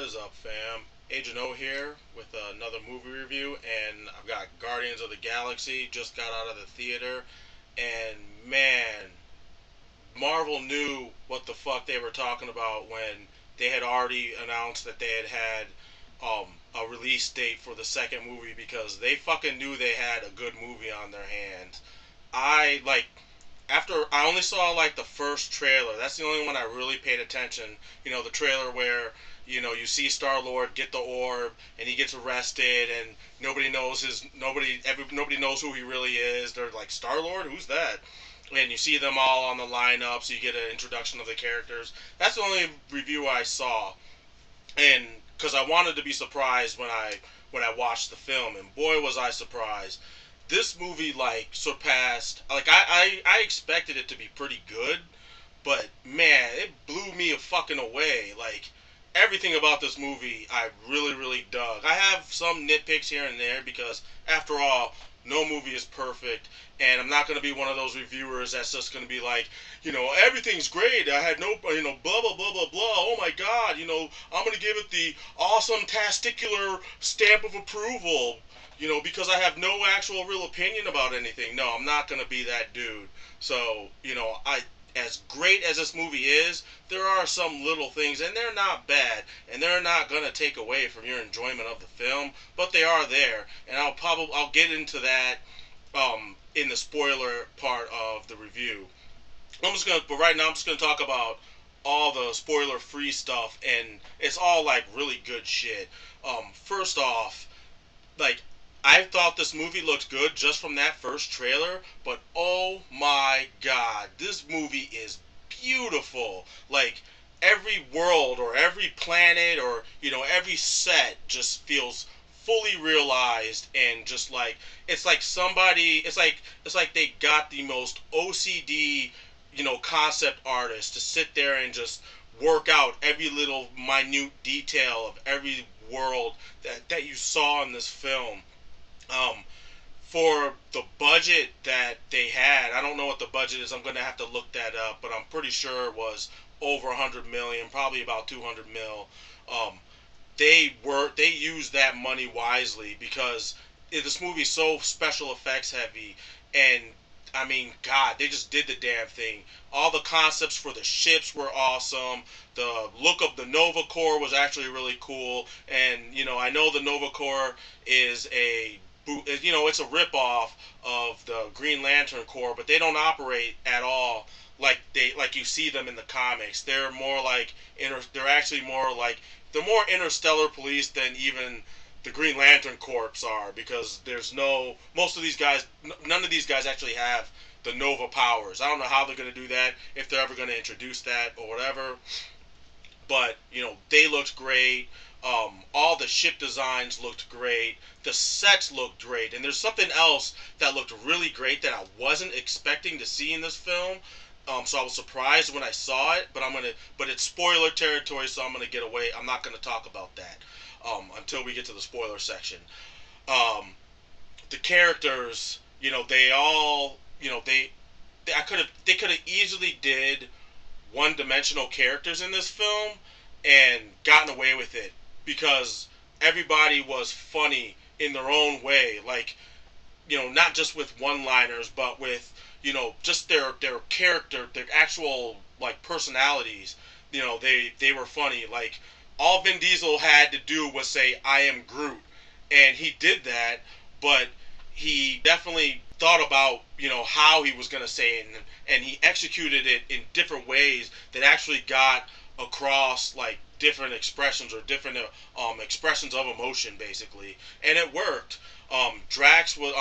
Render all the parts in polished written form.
is up, fam? Agent O here with another movie review, and I've got Guardians of the Galaxy. Just got out of the theater, and man, Marvel knew what the fuck they were talking about when they had already announced that they had a release date for the second movie because they fucking knew they had a good movie on their hands. I like after I only saw like the first trailer. That's the only one I really paid attention. The trailer where you see Star Lord get the orb and he gets arrested and nobody knows who he really is. They're like, Star Lord, who's that? And you see them all on the lineup, so you get an introduction of the characters. That's the only review I saw, and because I wanted to be surprised when I watched the film, and boy was I surprised. This movie like surpassed, like I expected it to be pretty good, but man, it blew me a fucking away. Like everything about this movie I really dug. I have some nitpicks here and there because after all, no movie is perfect, and I'm not going to be one of those reviewers that's just going to be like, everything's great. I had no, blah blah blah blah blah. Oh my god, I'm going to give it the awesome testicular stamp of approval. Because I have no actual real opinion about anything. No, I'm not going to be that dude. So, as great as this movie is, there are some little things, and they're not bad, and they're not gonna take away from your enjoyment of the film, but they are there, and I'll get into that in the spoiler part of the review. But right now I'm just gonna talk about all the spoiler-free stuff, and it's all like really good shit. First off, like I thought this movie looked good just from that first trailer, but oh my god, this movie is beautiful. Like every world or every planet or every set just feels fully realized, and just like it's like they got the most OCD concept artist to sit there and just work out every little minute detail of every world that you saw in this film. um, for the budget that they had, I don't know what the budget is. I'm going to have to look that up, but I'm pretty sure it was over 100 million, probably about 200 mil. Um, they used that money wisely because this movie's so special effects heavy, and I mean, God, they just did the damn thing. All the concepts for the ships were awesome. The look of the Nova Corps was actually really cool, and I know the Nova Corps is it's a ripoff of the Green Lantern Corps, but they don't operate at all like you see them in the comics. They're more like they're actually more like they're more interstellar police than even the Green Lantern Corps are, because there's no most of these guys, none of these guys actually have the Nova powers. I don't know how they're going to do that, if they're ever going to introduce that or whatever. But they looked great. All the ship designs looked great. The sets looked great, and there's something else that looked really great that I wasn't expecting to see in this film. So I was surprised when I saw it, but it's spoiler territory, so I'm gonna get away. I'm not gonna talk about that until we get to the spoiler section. Um, the characters, they all, they could have easily did one-dimensional characters in this film and gotten away with it because everybody was funny in their own way. Like, not just with one-liners, but with just their character, their actual like personalities. They were funny. Like all Vin Diesel had to do was say, "I am Groot," and he did that. But he definitely thought about how he was gonna say it, and he executed it in different ways that actually got across like different expressions or different expressions of emotion, basically, and it worked. Drax was,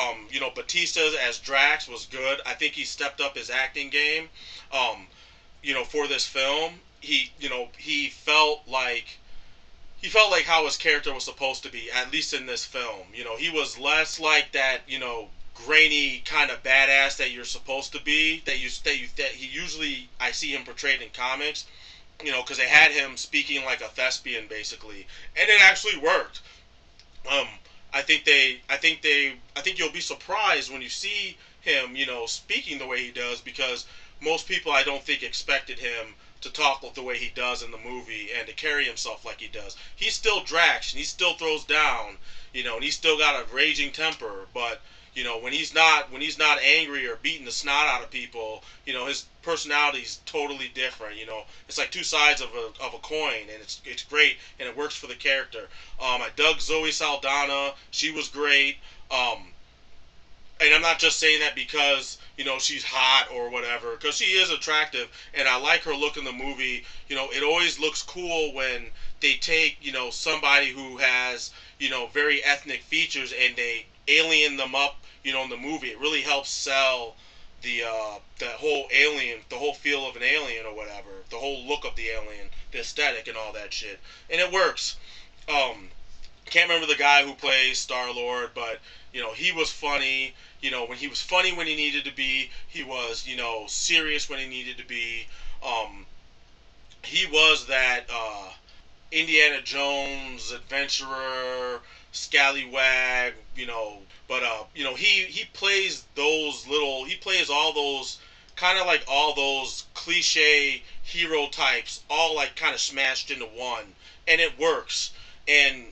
Batista's as Drax was good. I think he stepped up his acting game. Um, for this film, he felt like how his character was supposed to be, at least in this film. He was less like that, grainy kind of badass that you're supposed to be. That he usually I see him portrayed in comics. Because they had him speaking like a thespian, basically, and it actually worked. Um, I think you'll be surprised when you see him, speaking the way he does, because most people I don't think expected him to talk the way he does in the movie and to carry himself like he does. He's still Drax and he still throws down, and he's still got a raging temper, but when he's not angry or beating the snot out of people, his personality's totally different. It's like two sides of a coin, and it's great and it works for the character. I dug Zoe Saldana. She was great. And I'm not just saying that because she's hot or whatever, because she is attractive, and I like her look in the movie. It always looks cool when they take somebody who has very ethnic features and they alien them up in the movie. It really helps sell the whole alien, the whole feel of an alien or whatever, the whole look of the alien, the aesthetic and all that shit, and it works. Can't remember the guy who plays Star Lord, but he was funny. When he was funny when he needed to be, he was serious when he needed to be. He was that Indiana Jones adventurer, scallywag, but he plays all those kind of like all those cliche hero types, all like kind of smashed into one, and it works. And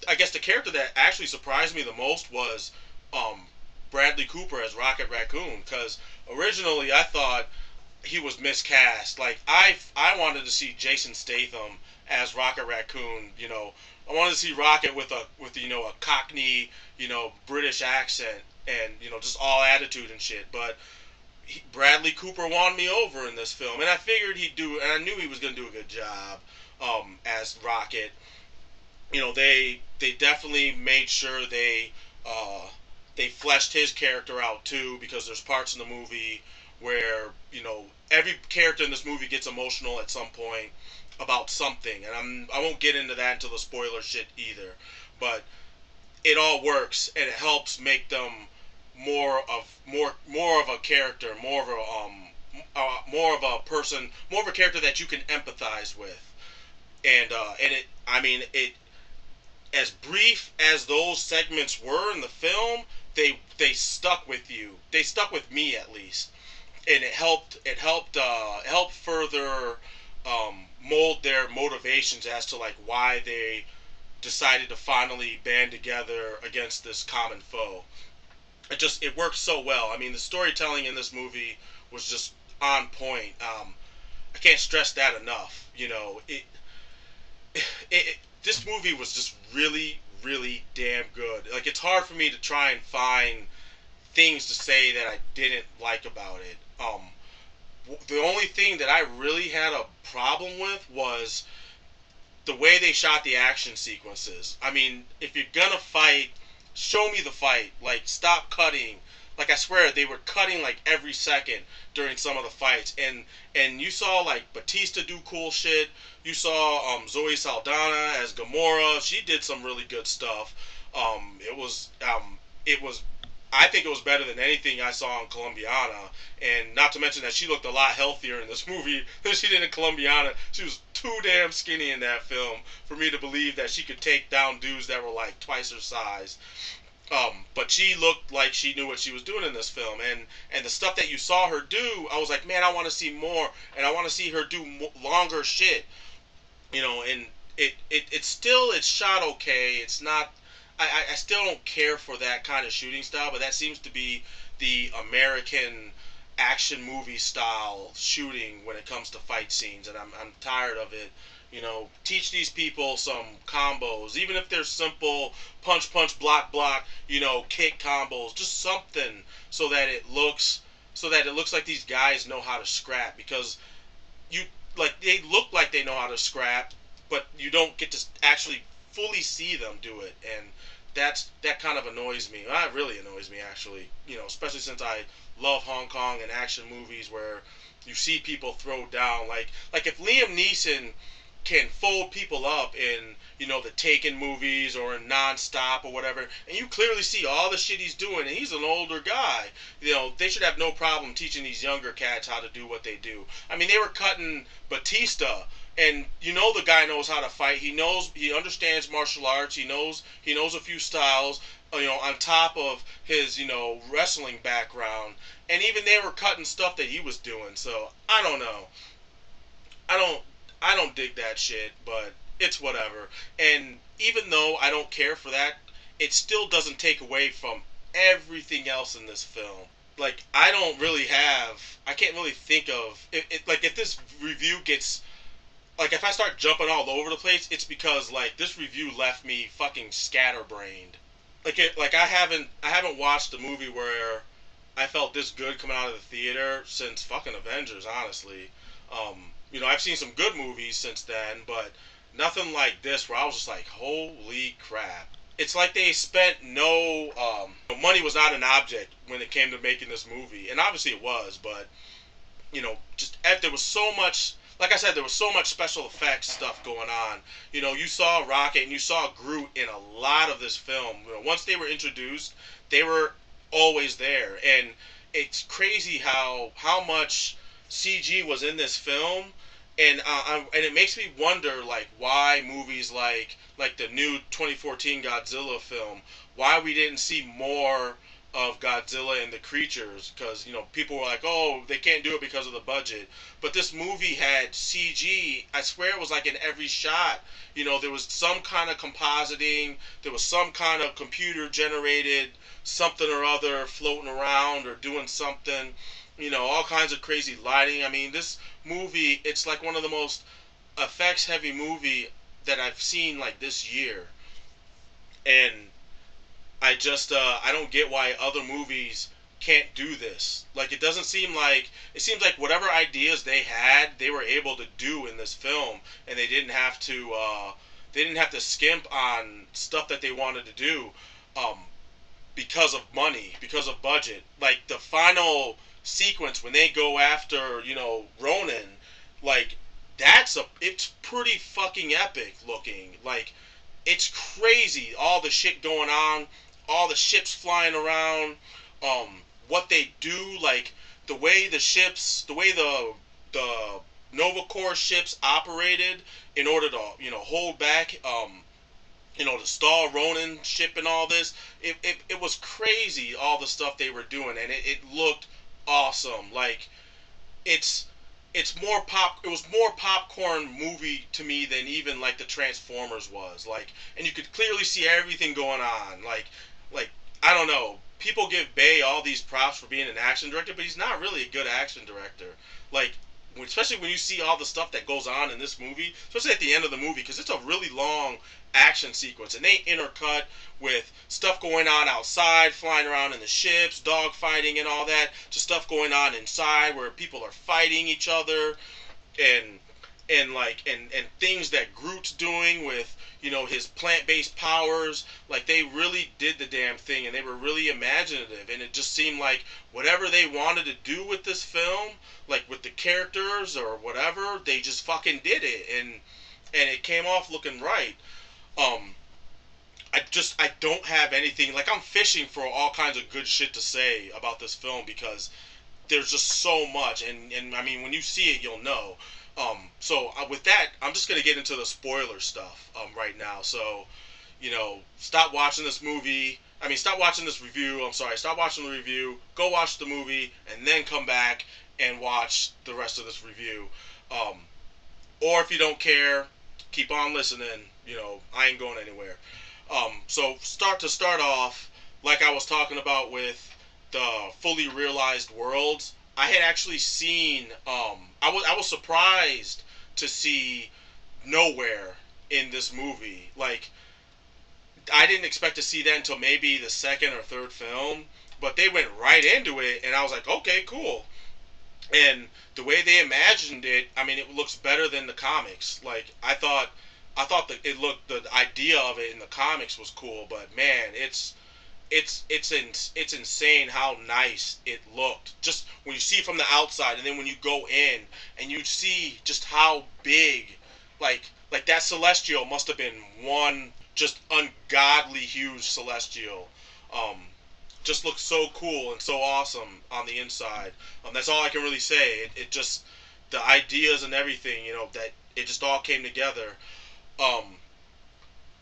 I guess the character that actually surprised me the most was um, Bradley Cooper as Rocket Raccoon, because originally I thought he was miscast. Like I wanted to see Jason Statham as Rocket Raccoon. I wanted to see Rocket with a Cockney British accent and just all attitude and shit. But Bradley Cooper won me over in this film, and I figured he'd do, and I knew he was gonna do a good job as Rocket. They definitely made sure they fleshed his character out too, because there's parts in the movie where every character in this movie gets emotional at some point about something, and I won't get into that until the spoiler shit either, but it all works and it helps make them more of a character, more of a person, more of a character that you can empathize with, and it, as brief as those segments were in the film, they stuck with you. They stuck with me at least, and it helped further mold their motivations as to like why they decided to finally band together against this common foe. It worked so well. I mean, the storytelling in this movie was just on point. I can't stress that enough. This movie was just really, really damn good. Like, it's hard for me to try and find things to say that I didn't like about it. The only thing that I really had a problem with was the way they shot the action sequences. I mean, if you're gonna fight, show me the fight. Like, stop cutting. Like, I swear they were cutting like every second during some of the fights, and you saw like Batista do cool shit. You saw Zoe Saldana as Gamora. She did some really good stuff. It was I think it was better than anything I saw in Colombiana, and not to mention that she looked a lot healthier in this movie than she did in Colombiana. She was too damn skinny in that film for me to believe that she could take down dudes that were like twice her size. But she looked like she knew what she was doing in this film, and the stuff that you saw her do, I was like, man, I want to see more, and I want to see her do longer shit. And it's shot okay. It's not. I still don't care for that kind of shooting style, but that seems to be the American action movie style shooting when it comes to fight scenes, and I'm tired of it. Teach these people some combos, even if they're simple punch, punch, block, block, kick combos, just something so that it looks like these guys know how to scrap, because you they look like they know how to scrap, but you don't get to actually fully see them do it, and that kind of annoys me. That really annoys me, actually. Especially since I love Hong Kong and action movies where you see people throw down. Like if Liam Neeson can fold people up in the Taken movies or in Non-Stop or whatever, and you clearly see all the shit he's doing, and he's an older guy. They should have no problem teaching these younger cats how to do what they do. I mean, they were cutting Batista, and the guy knows how to fight. He understands martial arts. He knows a few styles. On top of his wrestling background, and even they were cutting stuff that he was doing. So I don't know. I don't I don't dig that shit, but it's whatever. And even though I don't care for that, it still doesn't take away from everything else in this film. Like I can't really think of like if this review gets like if I start jumping all over the place, it's because like this review left me fucking scatterbrained. Like I haven't watched a movie where I felt this good coming out of the theater since fucking Avengers, honestly. I've seen some good movies since then, but nothing like this where I was just like, holy crap. It's like they spent no money was not an object when it came to making this movie, and obviously it was, but just there was so much. Like I said, there was so much special effects stuff going on. You saw Rocket and you saw Groot in a lot of this film. Once they were introduced, they were always there, and it's crazy how much CG was in this film, and it makes me wonder like why movies like the new 2014 Godzilla film, why we didn't see more of Godzilla and the creatures, because people were like, oh, they can't do it because of the budget, but this movie had CG. I swear it was like in every shot. There was some kind of compositing, there was some kind of computer generated something or other floating around or doing something. All kinds of crazy lighting. I mean, this movie, it's like one of the most effects heavy movie that I've seen like this year. And I don't get why other movies can't do this. Like it seems like whatever ideas they had, they were able to do in this film, and they didn't have to skimp on stuff that they wanted to do um, because of money, because of budget. Like the final sequence when they go after Ronan, like it's pretty fucking epic looking. Like it's crazy all the shit going on, all the ships flying around, what they do, like the way the Nova Corps ships operated in order to hold back to stall Ronin ship and all this. It was crazy all the stuff they were doing, and it looked awesome. Like it's it was more popcorn movie to me than even like the Transformers was. Like, and you could clearly see everything going on. Like I don't know, people give Bay all these props for being an action director, but he's not really a good action director. Like especially when you see all the stuff that goes on in this movie, especially at the end of the movie, because it's a really long action sequence, and they intercut with stuff going on outside, flying around in the ships, dog fighting and all that, to stuff going on inside where people are fighting each other, and and things that Groot's doing with his plant-based powers. Like they really did the damn thing, and they were really imaginative, and it just seemed like whatever they wanted to do with this film, like with the characters or whatever, they just fucking did it, and it came off looking right. um I don't have anything, like I'm fishing for all kinds of good shit to say about this film because there's just so much, and I mean when you see it you'll know. So with that, I'm just gonna get into the spoiler stuff right now. So stop watching this movie. I mean, stop watching this review. I'm sorry, stop watching the review. Go watch the movie, and then come back and watch the rest of this review. Um, or if you don't care, keep on listening. I ain't going anywhere. So start off, like I was talking about with the fully realized worlds. I had actually seen. I was surprised to see nowhere in this movie. Like I didn't expect to see that until maybe the second or third film, but they went right into it, and I was like, okay, cool. And the way they imagined it, I mean, it looks better than the comics. Like I thought that the idea of it in the comics was cool, but man, it's insane how nice it looked. Just when you see it from the outside, and then when you go in and you see just how big, like that celestial must have been one just ungodly huge celestial. Um, just looks so cool and so awesome on the inside. That's all I can really say. It just the ideas and everything, that it just all came together. Um,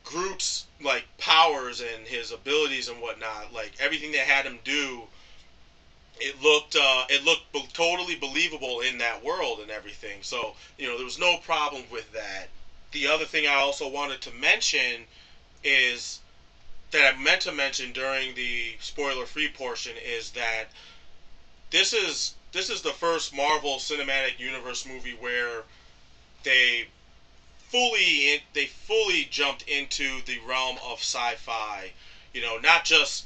Groot's like powers and his abilities and whatnot, like everything they had him do, it looked totally believable in that world and everything. So there was no problem with that. The other thing I also wanted to mention is that I meant to mention during the spoiler-free portion is that this is the first Marvel Cinematic Universe movie where they fully jumped into the realm of sci-fi. Not just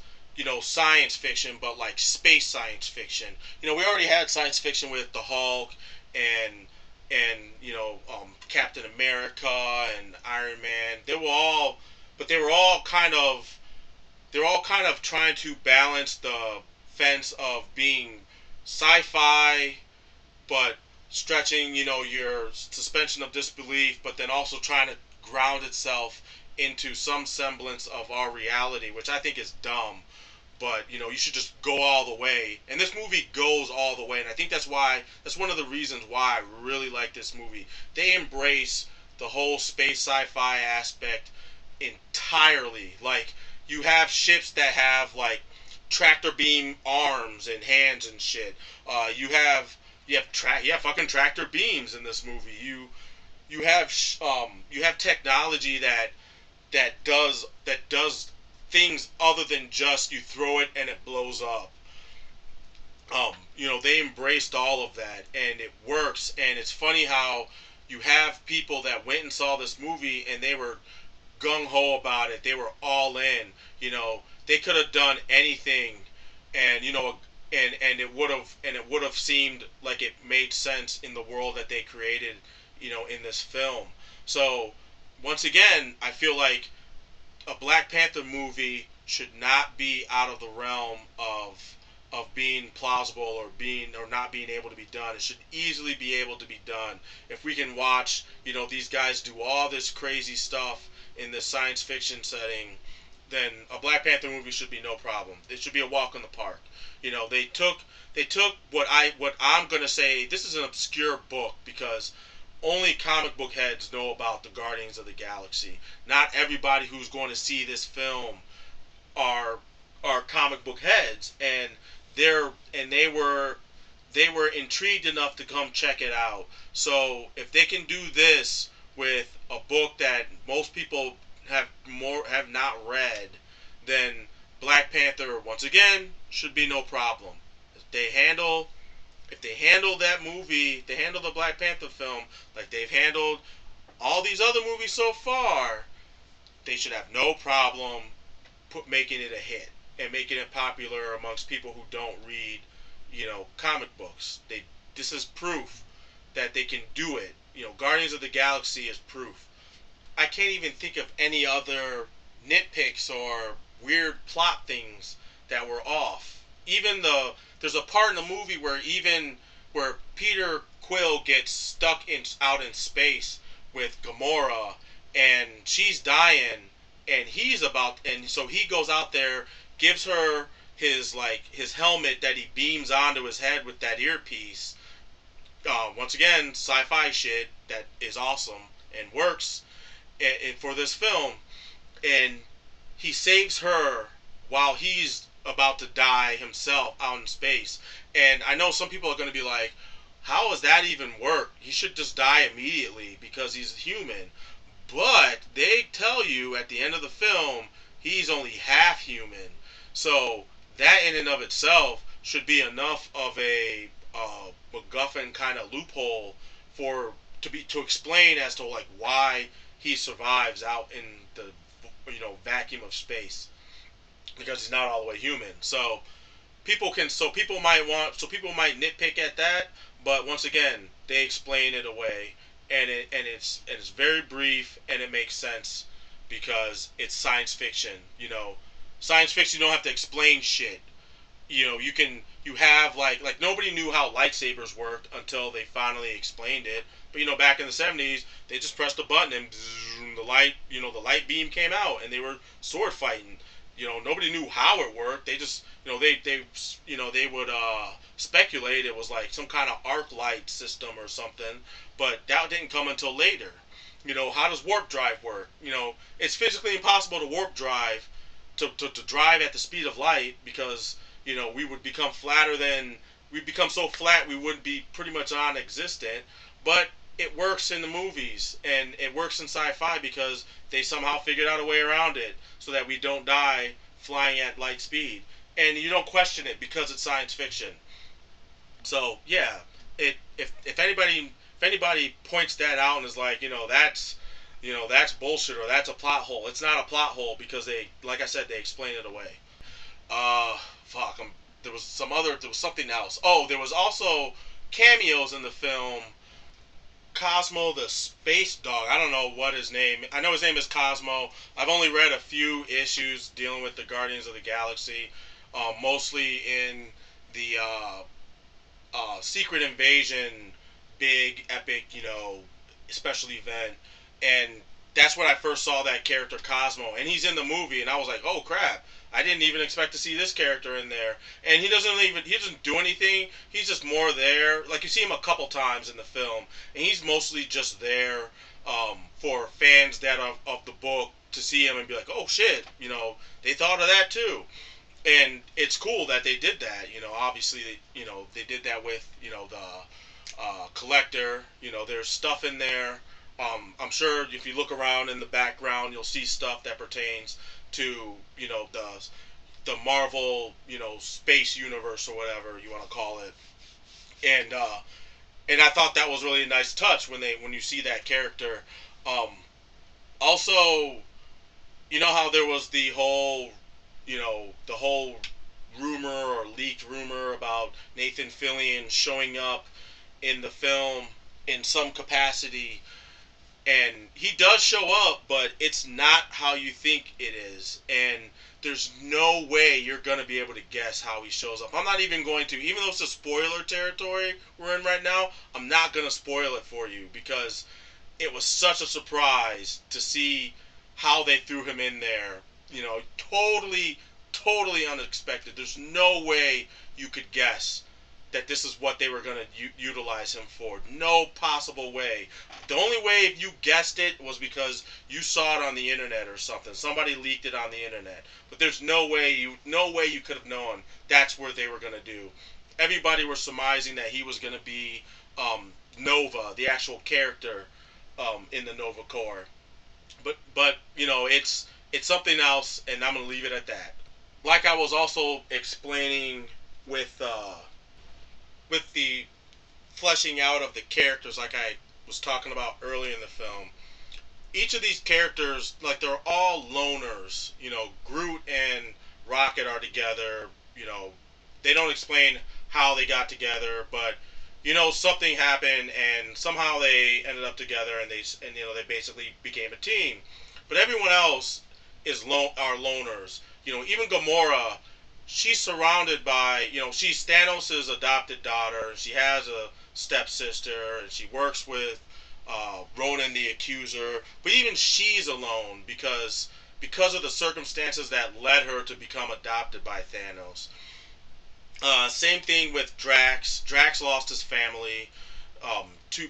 science fiction, but like space science fiction. We already had science fiction with the Hulk and Captain America and Iron Man. But they were all kind of trying to balance the fence of being sci-fi, but stretching, your suspension of disbelief, but then also trying to ground itself into some semblance of our reality, which I think is dumb. But you should just go all the way, and this movie goes all the way, and I think that's one of the reasons why I really like this movie. They embrace the whole space sci-fi aspect entirely. Like, you have ships that have like tractor beam arms and hands and shit. You have fucking tractor beams in this movie. You have technology that does things other than just you throw it and it blows up. They embraced all of that and it works. And it's funny how you have people that went and saw this movie and they were gung ho about it. They were all in. They could have done anything, and it would have seemed like it made sense in the world that they created, in this film. So once again, I feel like a Black Panther movie should not be out of the realm of being plausible or not being able to be done. It should easily be able to be done. If we can watch, these guys do all this crazy stuff in this science fiction setting, then a Black Panther movie should be no problem. It should be a walk in the park. They took what I'm gonna say. This is an obscure book because only comic book heads know about the Guardians of the Galaxy. Not everybody who's going to see this film are are comic book heads, and they were intrigued enough to come check it out. So if they can do this with a book that most people have not read, then Black Panther once again should be no problem. If they handle if they handle that movie, they handle the Black Panther film like they've handled all these other movies so far, they should have no problem making it a hit and making it popular amongst people who don't read, comic books. This is proof that they can do it. Guardians of the Galaxy is proof. I can't even think of any other nitpicks or weird plot things that were off. Even there's a part in the movie where Peter Quill gets stuck out in space with Gamora, and she's dying, and so he goes out there, gives her his helmet that he beams onto his head with that earpiece. Once again, sci-fi shit that is awesome and works for this film, and he saves her while he's about to die himself out in space. And I know some people are going to be like, how does that even work? He should just die immediately because he's human. But they tell you at the end of the film he's only half human. So that in and of itself should be enough of a MacGuffin kind of loophole to explain as to like why he survives out in the vacuum of space, because he's not all the way human. So people might nitpick at that, but once again, they explain it away, and it's very brief and it makes sense because it's science fiction. Science fiction, you don't have to explain shit. You have like nobody knew how lightsabers worked until they finally explained it. But back in the 70s, they just pressed a button and bzzz, the light beam came out and they were sword fighting. Nobody knew how it worked. They just they would speculate it was like some kind of arc light system or something, but that didn't come until later. How does warp drive work? It's physically impossible to warp drive to drive at the speed of light because we would become flatter than we'd become so flat we would be pretty much non-existent. But it works in the movies and it works in sci-fi because they somehow figured out a way around it so that we don't die flying at light speed, and you don't question it because it's science fiction. So yeah, if anybody points that out and is like, that's bullshit or that's a plot hole. It's not a plot hole because they, like I said, they explain it away. Fuck. There was something else. Oh, there was also cameos in the film. Cosmo the space dog. I don't know what his name. I know his name is Cosmo. I've only read a few issues dealing with the Guardians of the Galaxy, mostly in the Secret Invasion, big epic, special event, and that's when I first saw that character Cosmo, and he's in the movie, and I was like, oh crap. I didn't even expect to see this character in there, and he doesn't do anything. He's just more there. Like you see him a couple times in the film, and he's mostly just there for fans that of the book to see him and be like, oh shit, they thought of that too, and it's cool that they did that. Obviously, they did that with the collector. There's stuff in there. I'm sure if you look around in the background, you'll see stuff that pertains to the Marvel space universe or whatever you want to call it, and I thought that was really a nice touch when you see that character. Um, Also, you know how there was the whole rumor or leaked rumor about Nathan Fillion showing up in the film in some capacity, and he does show up, but it's not how you think it is, and there's no way you're gonna be able to guess how he shows up. I'm not even going to, even though it's a spoiler territory we're in right now. I'm not gonna spoil it for you because it was such a surprise to see how they threw him in there. Totally, totally unexpected. There's no way you could guess that this is what they were going to utilize him for. No possible way. The only way if you guessed it was because you saw it on the internet or something. Somebody leaked it on the internet. But there's no way you could have known that's what they were going to do. Everybody was surmising that he was going to be Nova, the actual character in the Nova Corps. But it's something else, and I'm gonna leave it at that. Like I was also explaining with the fleshing out of the characters, like I was talking about earlier in the film. Each of these characters, like they're all loners. Groot and Rocket are together. They don't explain how they got together, but something happened and somehow they ended up together and they basically became a team. But everyone else are loners. Even Gamora, she's surrounded by she's Thanos' adopted daughter, and she has a stepsister, and she works with Ronan the Accuser. But even she's alone because of the circumstances that led her to become adopted by Thanos. Same thing with Drax. Drax lost his family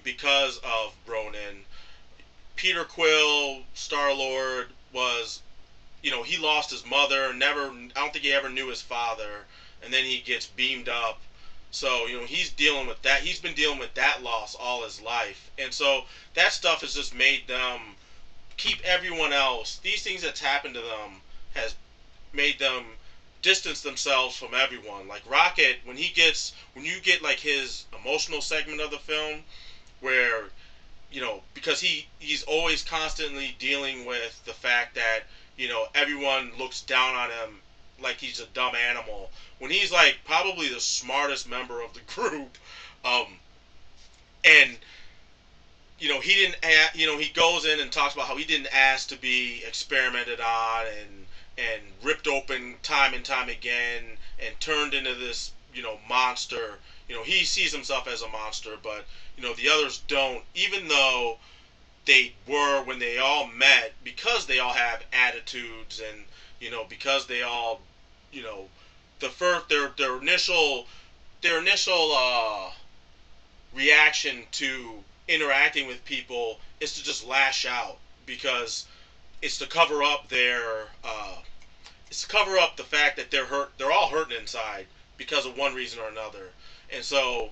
because of Ronan. Peter Quill, Star Lord, he lost his mother. Never, I don't think he ever knew his father, and then he gets beamed up. So he's dealing with that. He's been dealing with that loss all his life, and so that stuff has just made them keep everyone else. These things that's happened to them has made them distance themselves from everyone. Like Rocket, when you get like his emotional segment of the film, where because he's always constantly dealing with the fact that everyone looks down on him like he's a dumb animal, when he's like probably the smartest member of the group, um, and he goes in and talks about how he didn't ask to be experimented on and ripped open time and time again and turned into this monster. He sees himself as a monster, but the others don't, even though they were when they all met, because they all have attitudes, and because they all the first their initial reaction to interacting with people is to just lash out because it's to cover up it's to cover up the fact that they're hurt. They're all hurting inside because of one reason or another. And so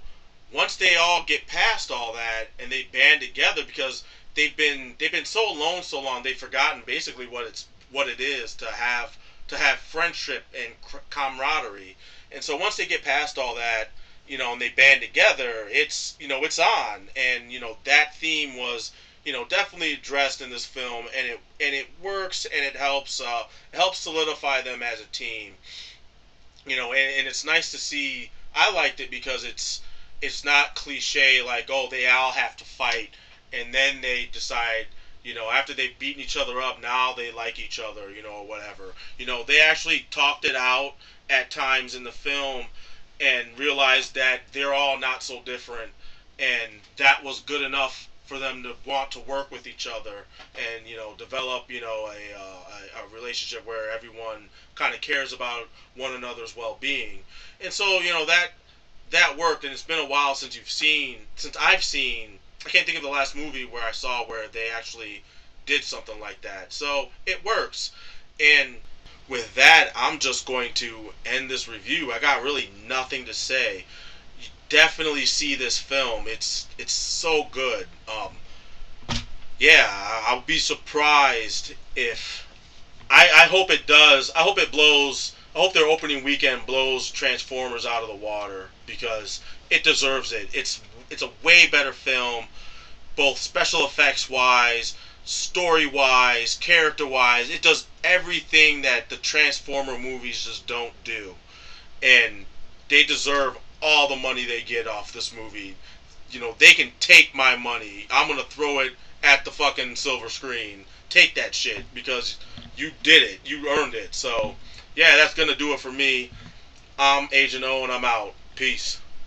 once they all get past all that and they band together, because they've been so alone so long, they've forgotten basically what it is to have friendship and camaraderie. And so once they get past all that, and they band together, it's on. And that theme was definitely addressed in this film, and it works, and it helps solidify them as a team. And it's nice to see. I liked it because it's not cliche like, oh, they all have to fight and then they decide, after they've beaten each other up, now they like each other, or whatever. They actually talked it out at times in the film and realized that they're all not so different, and that was good enough for them to want to work with each other and develop a relationship where everyone kind of cares about one another's well-being. And so that worked. And it's been a while since I've seen. I can't think of the last movie where I saw where they actually did something like that. So it works. And with that, I'm just going to end this review. I got really nothing to say. You definitely see this film. It's so good. Yeah, I'll be surprised if I hope it does. I hope it blows. I hope their opening weekend blows Transformers out of the water because it deserves it. It's a way better film, both special effects wise, story wise, character wise. It does everything that the Transformer movies just don't do, and they deserve all the money they get off this movie. They can take my money. I'm gonna throw it at the fucking silver screen. Take that shit because you did it. You earned it. So, yeah, that's gonna do it for me. I'm Agent O, and I'm out. Peace.